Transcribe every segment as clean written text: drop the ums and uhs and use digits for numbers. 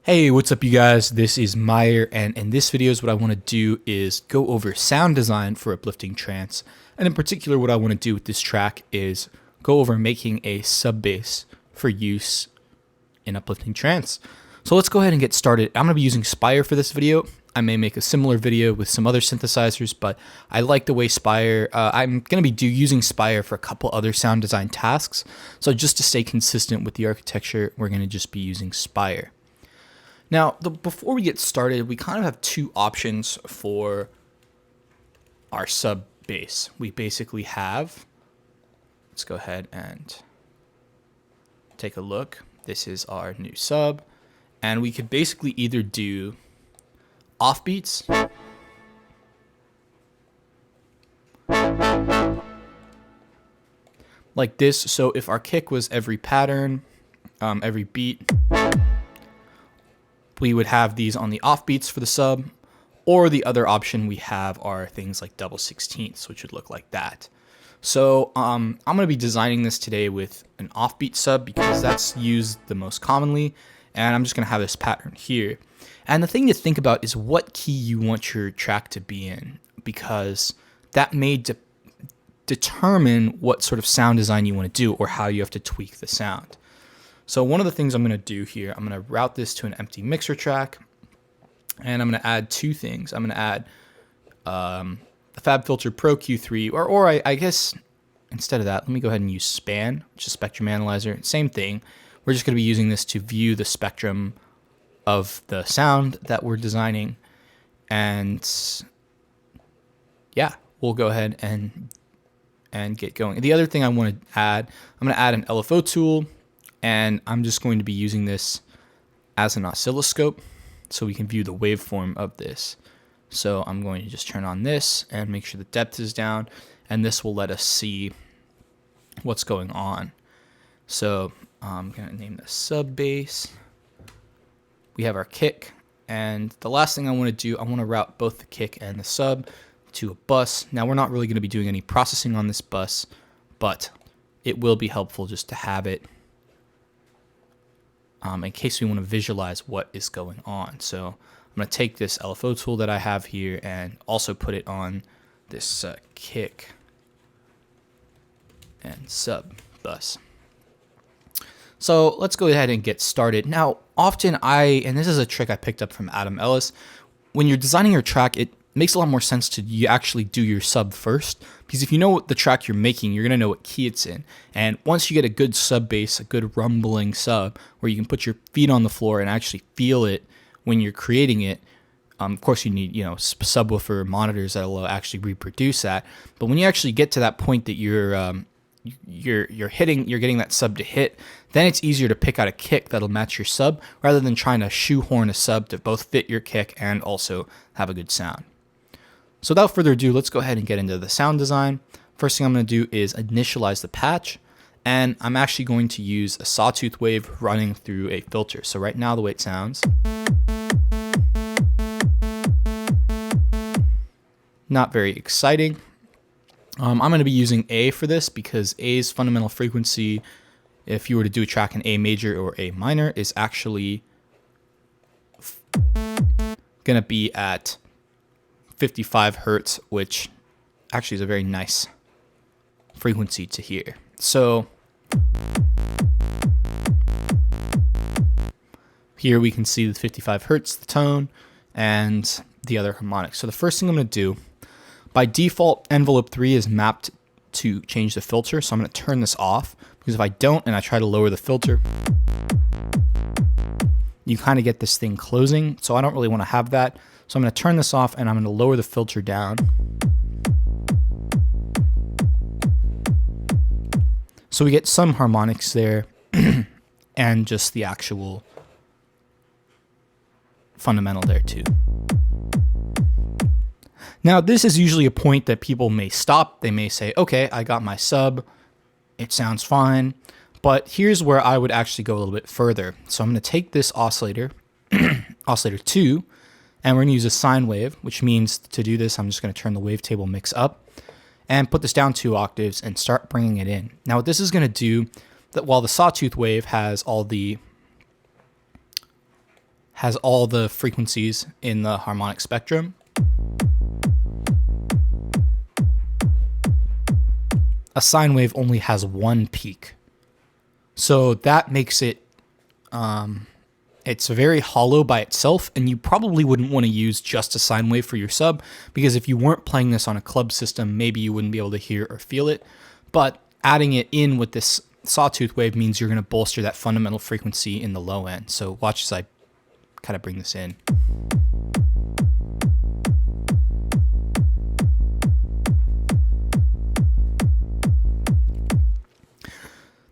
Hey, what's up you guys? This is Meyer, and in this video what I want to do is go over sound design for Uplifting Trance. And in particular what I want to do with this track is go over making a sub bass for use in Uplifting Trance. So let's go ahead and get started. I'm going to be using Spire for this video. I may make a similar video with some other synthesizers, but I like the way Spire, I'm going to be using Spire for a couple other sound design tasks. So just to stay consistent with the architecture, we're going to just be using Spire. Now, before we get started, we kind of have two options for our sub bass. We basically have, let's go ahead and take a look. This is our new sub, and we could basically either do offbeats, like this. So if our kick was every pattern, every beat, we would have these on the offbeats for the sub, or the other option we have are things like double 16ths, which would look like that. So I'm going to be designing this today with an offbeat sub because that's used the most commonly, and I'm just going to have this pattern here. And the thing to think about is what key you want your track to be in, because that may determine what sort of sound design you want to do or how you have to tweak the sound. So one of the things I'm going to do here, I'm going to route this to an empty mixer track, and I'm going to add two things. I'm going to add the FabFilter Pro Q3, or I guess instead of that, let me go ahead and use Span, which is Spectrum Analyzer. Same thing. We're just going to be using this to view the spectrum of the sound that we're designing, and yeah, we'll go ahead and get going. The other thing I want to add, I'm going to add an LFO tool. And I'm just going to be using this as an oscilloscope so we can view the waveform of this. So I'm going to just turn on this and make sure the depth is down, and this will let us see what's going on. So I'm going to name this sub bass. We have our kick, and the last thing I want to do, I want to route both the kick and the sub to a bus. Now we're not really going to be doing any processing on this bus, but it will be helpful just to have it in case we want to visualize what is going on. So I'm going to take this LFO tool that I have here and also put it on this kick and sub bus. So let's go ahead and get started. Now, often and this is a trick I picked up from Adam Ellis, when you're designing your track, it makes a lot more sense to you actually do your sub first, because if you know what the track you're making, you're going to know what key it's in. And once you get a good sub bass, a good rumbling sub where you can put your feet on the floor and actually feel it when you're creating it, of course you need, subwoofer monitors that'll actually reproduce that. But when you actually get to that point that you're getting that sub to hit, then it's easier to pick out a kick that'll match your sub rather than trying to shoehorn a sub to both fit your kick and also have a good sound. So without further ado, let's go ahead and get into the sound design. First thing I'm going to do is initialize the patch, and I'm actually going to use a sawtooth wave running through a filter. So right now the way it sounds, not very exciting. I'm going to be using A for this because A's fundamental frequency, if you were to do a track in A major or A minor, is actually going to be at 55 hertz, which actually is a very nice frequency to hear. So here we can see the 55 hertz, the tone, and the other harmonics. So the first thing I'm going to do, by default, envelope 3 is mapped to change the filter. So I'm going to turn this off, because if I don't and I try to lower the filter, you kind of get this thing closing. So I don't really want to have that. So I'm going to turn this off and I'm going to lower the filter down. So we get some harmonics there and just the actual fundamental there too. Now this is usually a point that people may stop. They may say, okay, I got my sub. It sounds fine. But here's where I would actually go a little bit further. So I'm going to take this oscillator, oscillator 2, and we're going to use a sine wave, which means to do this, I'm just going to turn the wavetable mix up and put this down 2 octaves and start bringing it in. Now what this is going to do, that while the sawtooth wave has all the has all the frequencies in the harmonic spectrum. A sine wave only has one peak. So that makes it, it's very hollow by itself, and you probably wouldn't want to use just a sine wave for your sub, because if you weren't playing this on a club system, maybe you wouldn't be able to hear or feel it. But adding it in with this sawtooth wave means you're going to bolster that fundamental frequency in the low end. So watch as I kind of bring this in.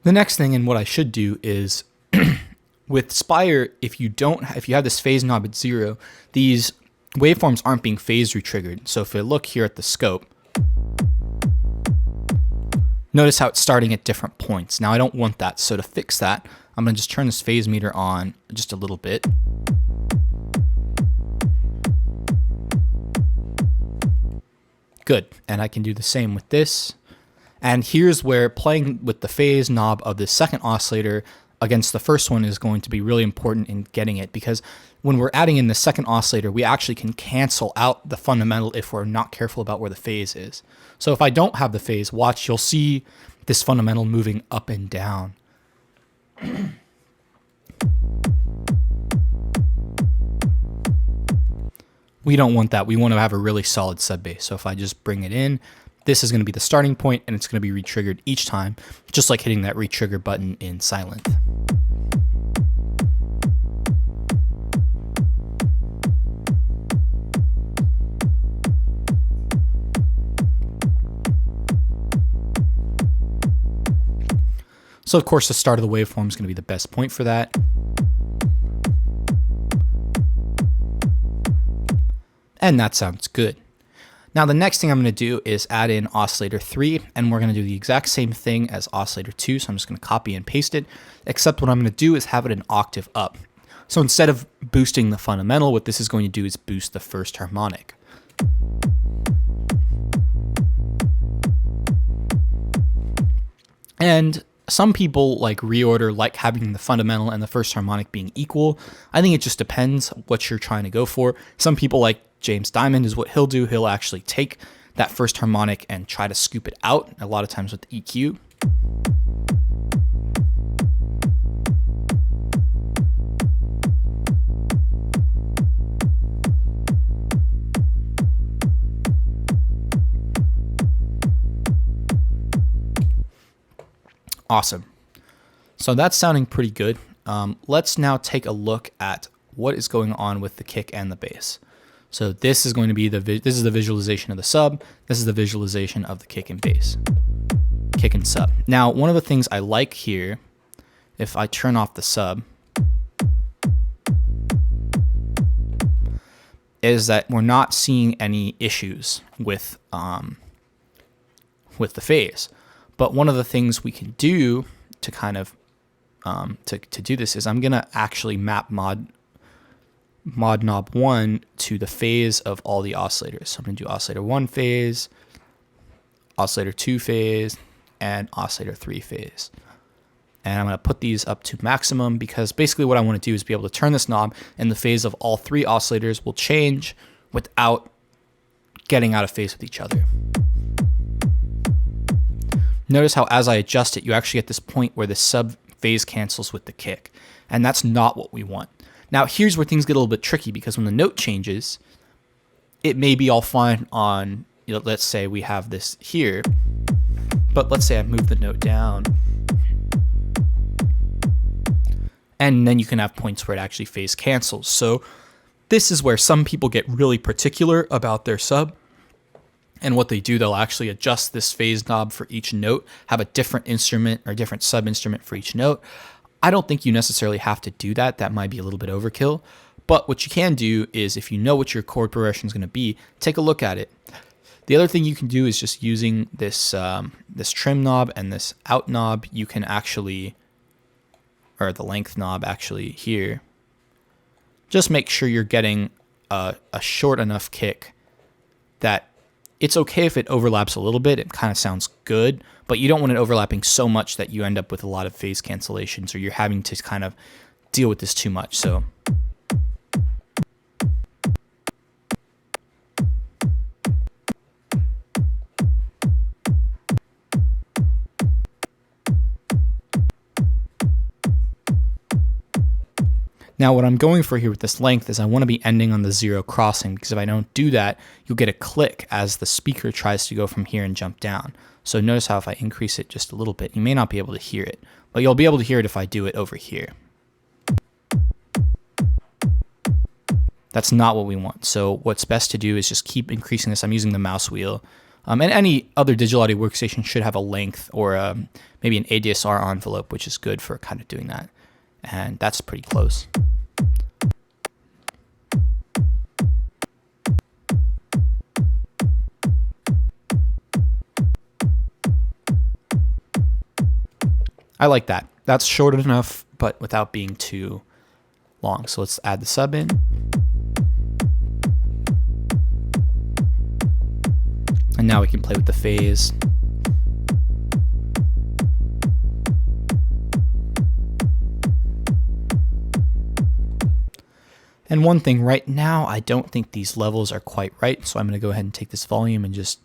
The next thing, and what I should do, is with Spire, if you have this phase knob at 0, these waveforms aren't being phase retriggered. So if I look here at the scope, notice how it's starting at different points. Now I don't want that, so to fix that, I'm going to just turn this phase meter on just a little bit. Good, and I can do the same with this. And here's where playing with the phase knob of the second oscillator against the first one is going to be really important in getting it, because when we're adding in the second oscillator, we actually can cancel out the fundamental if we're not careful about where the phase is. So if I don't have the phase, watch, you'll see this fundamental moving up and down. We don't want that. We want to have a really solid sub bass. So if I just bring it in, this is going to be the starting point, and it's going to be re-triggered each time, just like hitting that re-trigger button in Silent. So of course the start of the waveform is going to be the best point for that. And that sounds good. Now the next thing I'm going to do is add in oscillator 3, and we're going to do the exact same thing as oscillator 2, so I'm just going to copy and paste it, except what I'm going to do is have it an octave up. So instead of boosting the fundamental, what this is going to do is boost the first harmonic. And some people like reorder, like having the fundamental and the first harmonic being equal. I think it just depends what you're trying to go for. Some people, like James Diamond, is what he'll do. He'll actually take that first harmonic and try to scoop it out, a lot of times with the EQ. Awesome. So that's sounding pretty good. Let's now take a look at what is going on with the kick and the bass. So this is going to be this is the visualization of the sub. This is the visualization of the kick and bass, kick and sub. Now, one of the things I like here, if I turn off the sub, is that we're not seeing any issues with the phase. But one of the things we can do to kind of to do this is I'm gonna actually map mod knob 1 to the phase of all the oscillators. So I'm gonna do oscillator 1 phase, oscillator 2 phase, and oscillator 3 phase. And I'm gonna put these up to maximum, because basically what I want to do is be able to turn this knob and the phase of all 3 oscillators will change without getting out of phase with each other. Notice how as I adjust it, you actually get this point where the sub phase cancels with the kick, and that's not what we want. Now here's where things get a little bit tricky, because when the note changes, it may be all fine on, you know, let's say we have this here, but let's say I move the note down, and then you can have points where it actually phase cancels. So this is where some people get really particular about their sub. And what they do, they'll actually adjust this phase knob for each note, have a different instrument or different sub instrument for each note. I don't think you necessarily have to do that. That might be a little bit overkill. But what you can do is, if you know what your chord progression is going to be, take a look at it. The other thing you can do is just using this this trim knob and this out knob, you can actually, or the length knob actually here, just make sure you're getting a short enough kick that it's okay if it overlaps a little bit. It kind of sounds good, but you don't want it overlapping so much that you end up with a lot of phase cancellations, or you're having to kind of deal with this too much. So Now what I'm going for here with this length is I want to be ending on the 0 crossing, because if I don't do that, you'll get a click as the speaker tries to go from here and jump down. So notice how if I increase it just a little bit, you may not be able to hear it, but you'll be able to hear it if I do it over here. That's not what we want. So what's best to do is just keep increasing this. I'm using the mouse wheel. And any other digital audio workstation should have a length or maybe an ADSR envelope, which is good for kind of doing that. And that's pretty close. I like that. That's short enough, but without being too long. So let's add the sub in. And now we can play with the phase. And one thing, right now, I don't think these levels are quite right, so I'm going to go ahead and take this volume and just...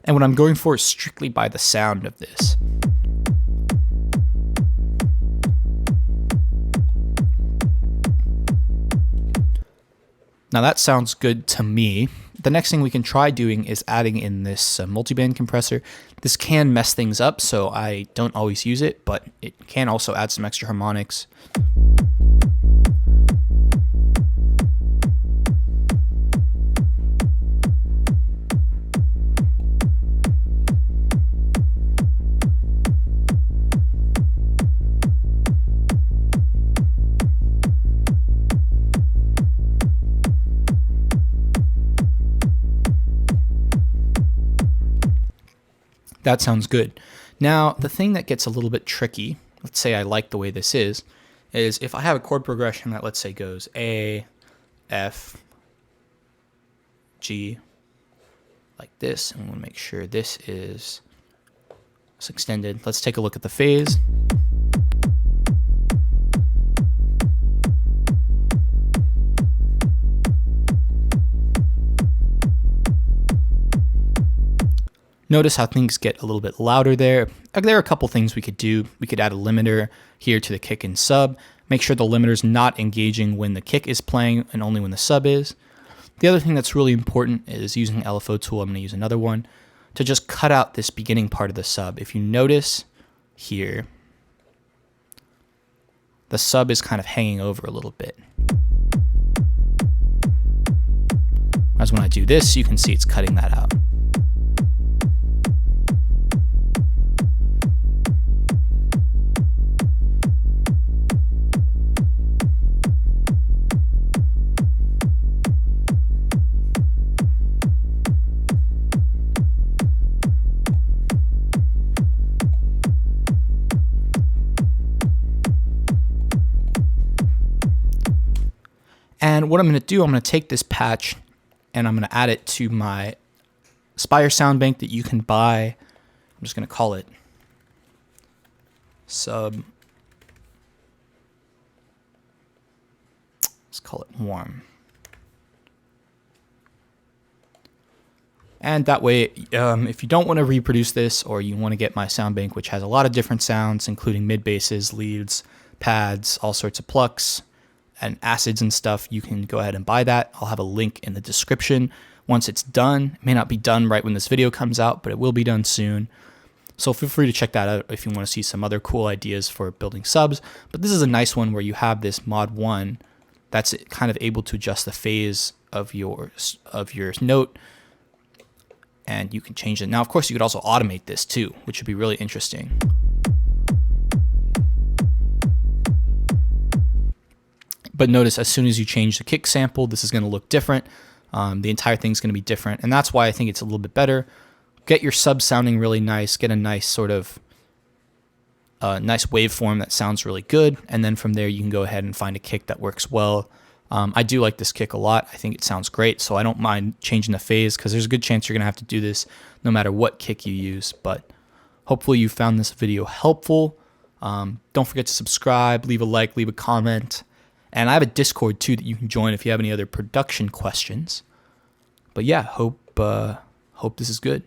And what I'm going for is strictly by the sound of this. Now that sounds good to me. The next thing we can try doing is adding in this multiband compressor. This can mess things up, so I don't always use it, but it can also add some extra harmonics. That sounds good. Now, the thing that gets a little bit tricky, let's say I like the way this is if I have a chord progression that, let's say, goes A, F, G, like this, and we want to make sure this is extended. Let's take a look at the phase. Notice how things get a little bit louder there. There are a couple things we could do. We could add a limiter here to the kick and sub. Make sure the limiter's not engaging when the kick is playing and only when the sub is. The other thing that's really important is using an LFO tool. I'm going to use another one to just cut out this beginning part of the sub. If you notice here, the sub is kind of hanging over a little bit. As when I do this, you can see it's cutting that out. And what I'm going to do, I'm going to take this patch and I'm going to add it to my Spire sound bank that you can buy. I'm just going to call it sub. Let's call it warm. And that way, if you don't want to reproduce this, or you want to get my sound bank, which has a lot of different sounds, including mid basses, leads, pads, all sorts of plucks, and acids and stuff, you can go ahead and buy that. I'll have a link in the description once it's done. It may not be done right when this video comes out, but it will be done soon. So feel free to check that out if you want to see some other cool ideas for building subs. But this is a nice one where you have this mod 1 that's kind of able to adjust the phase of your note, and you can change it. Now, of course, you could also automate this too, which would be really interesting. But notice as soon as you change the kick sample, this is going to look different. The entire thing's going to be different. And that's why I think it's a little bit better. Get your sub sounding really nice. Get a nice sort of nice waveform that sounds really good. And then from there, you can go ahead and find a kick that works well I do like this kick a lot. I think it sounds great, so I don't mind changing the phase because there's a good chance you're going to have to do this no matter what kick you use. But hopefully you found this video helpful. Don't forget to subscribe, leave a like, leave a comment. And I have a Discord too that you can join if you have any other production questions. But yeah, hope this is good.